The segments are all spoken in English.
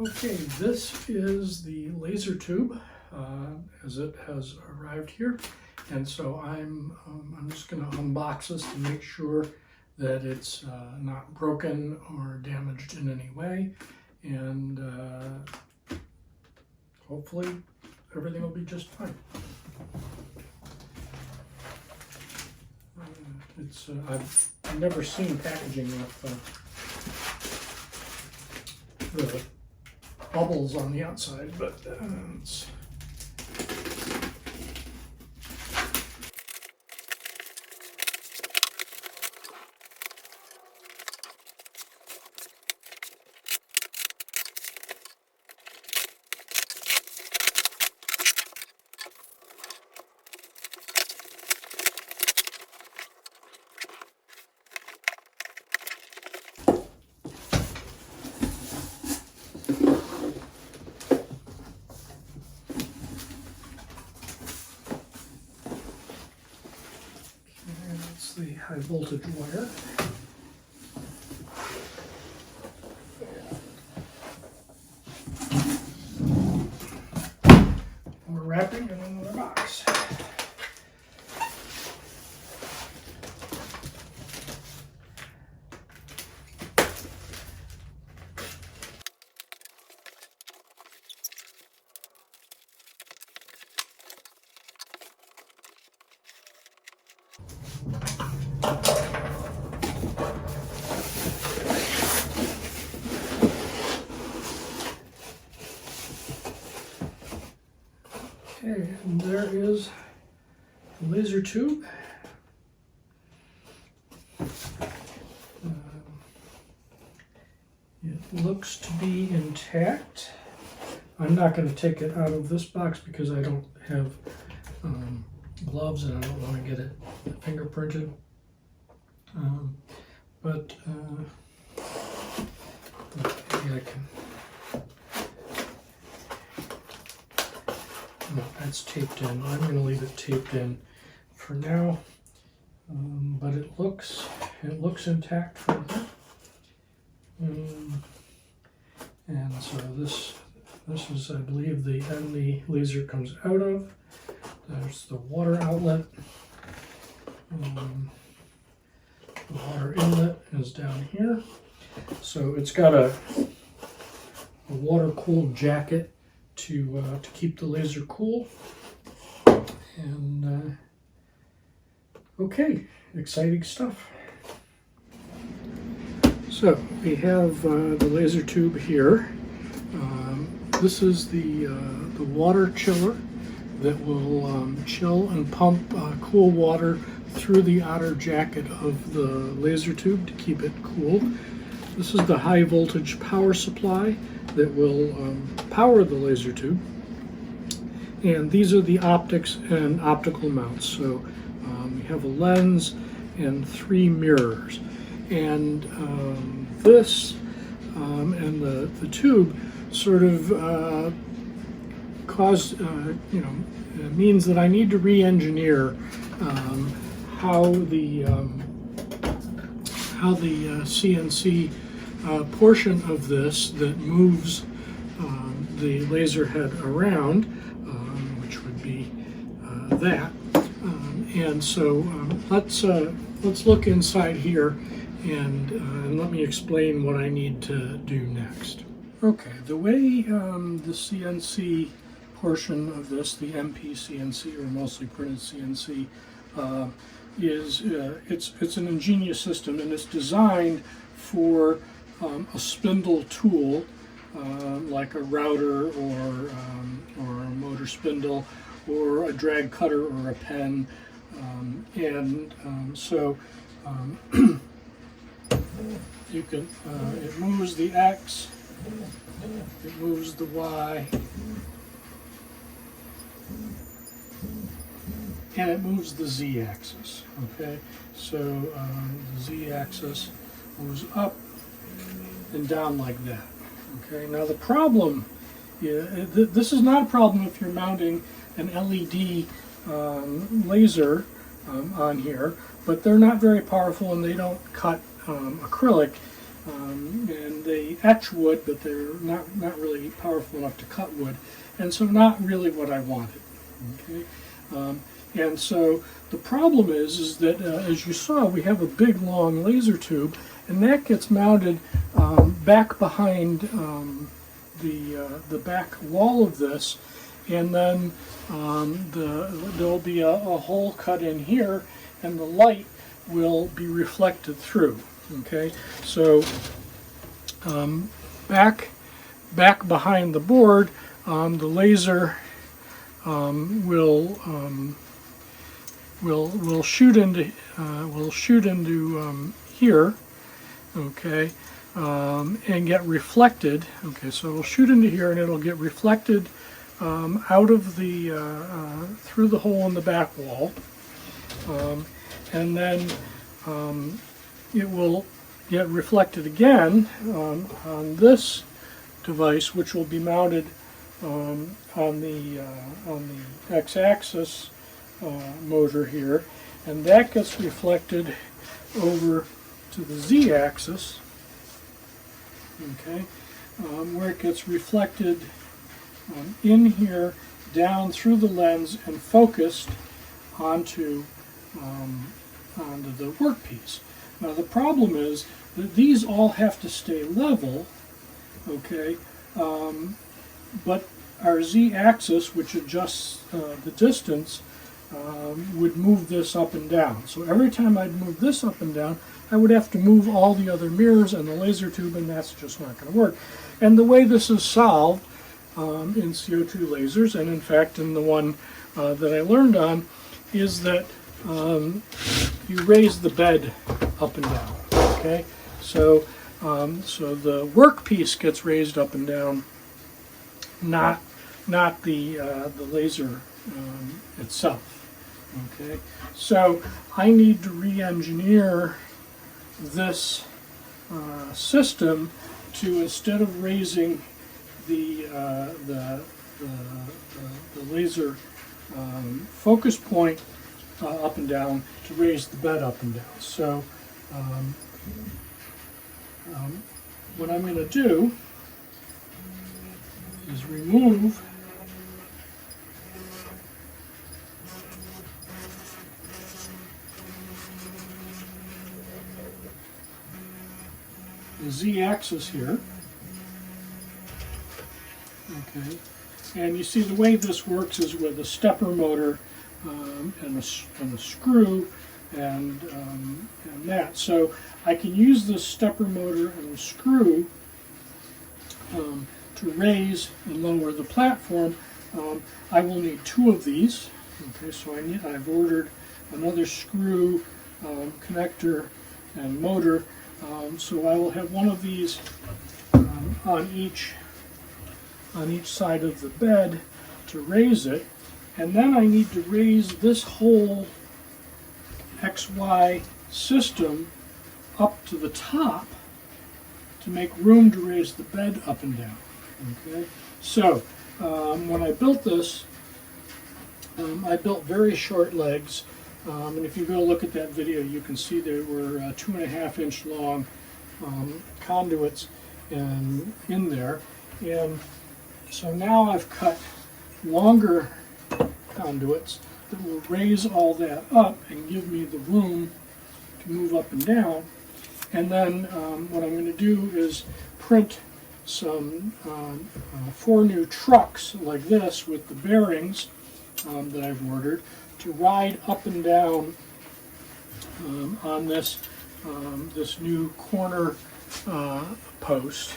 Okay, this is the laser tube as it has arrived here, and so I'm just going to unbox this to make sure that it's not broken or damaged in any way, and hopefully everything will be just fine. I've never seen packaging with the bubbles on the outside, but it's the high voltage wire. We're wrapping in another box. Okay, and there is the laser tube. It looks to be intact. I'm not going to take it out of this box because I don't have gloves and I don't want to get it fingerprinted. But maybe I can. No, that's taped in. I'm going to leave it taped in for now, but it looks intact from here. And so this is, I believe, the end the laser comes out of. There's the water outlet. The water inlet is down here. So it's got a water-cooled jacket to keep the laser cool. And okay, exciting stuff. So we have the laser tube here. This is the water chiller that will chill and pump cool water through the outer jacket of the laser tube to keep it cool. This is the high voltage power supply that will power the laser tube. And these are the optics and optical mounts. So we have a lens and 3 mirrors. And this and the tube sort of means that I need to re-engineer how the CNC portion of this that moves the laser head around, which would be that. And so let's look inside here and let me explain what I need to do next. Okay, the way the CNC portion of this, the MPCNC or mostly printed CNC, is it's an ingenious system, and it's designed for a spindle tool like a router or a motor spindle or a drag cutter or a pen, so you can it moves the X, it moves the Y, and it moves the Z-axis. Okay, so the Z-axis moves up and down like that. Okay, now the problem, this is not a problem if you're mounting an LED laser on here, but they're not very powerful and they don't cut acrylic and they etch wood, but they're not really powerful enough to cut wood, and so not really what I wanted. Okay, and so the problem is that as you saw, we have a big long laser tube, and that gets mounted back behind the back wall of this, and then there'll be a hole cut in here, and the light will be reflected through. Okay, so back behind the board, the laser will shoot into here, okay, and get reflected. Okay, so it'll shoot into here, and it'll get reflected out of the through the hole in the back wall, and then it will get reflected again on this device, which will be mounted on the x-axis motor here, and that gets reflected over to the z-axis, okay, where it gets reflected in here, down through the lens, and focused onto the workpiece. Now the problem is that these all have to stay level, okay, but our z-axis, which adjusts the distance, would move this up and down. So every time I'd move this up and down, I would have to move all the other mirrors and the laser tube, and that's just not going to work. And the way this is solved in CO2 lasers, and in fact in the one that I learned on, is that you raise the bed up and down. Okay, so the workpiece gets raised up and down, not the laser itself. Okay, so I need to re-engineer this system to, instead of raising the laser focus point up and down, to raise the bed up and down. So what I'm going to do is remove the z-axis here. Okay, and you see the way this works is with a stepper motor and a screw and that. So I can use this stepper motor and a screw to raise and lower the platform. I will need two of these. Okay, so I've ordered another screw, connector, and motor. So I will have one of these on each side of the bed to raise it, and then I need to raise this whole XY system up to the top to make room to raise the bed up and down. Okay, so when I built this, I built very short legs, and if you go look at that video, you can see there were 2.5-inch long conduits in there, and so now I've cut longer conduits that will raise all that up and give me the room to move up and down. And then what I'm going to do is print some 4 new trucks like this with the bearings that I've ordered to ride up and down on this this new corner post.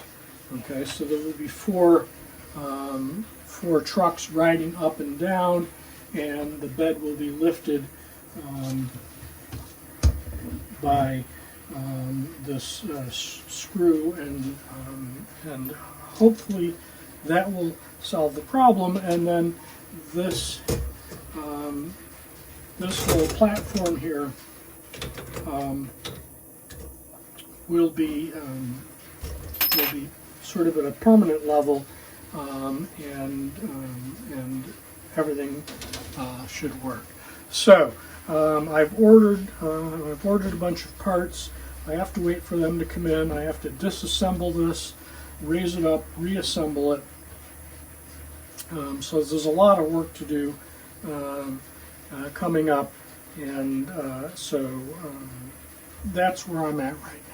Okay, so there will be four trucks riding up and down, and the bed will be lifted by this screw, and hopefully that will solve the problem. And then this this whole platform here will be sort of at a permanent level, and everything should work. So I've ordered a bunch of parts. I have to wait for them to come in. I have to disassemble this, raise it up, reassemble it. So there's a lot of work to do coming up, and so that's where I'm at right now.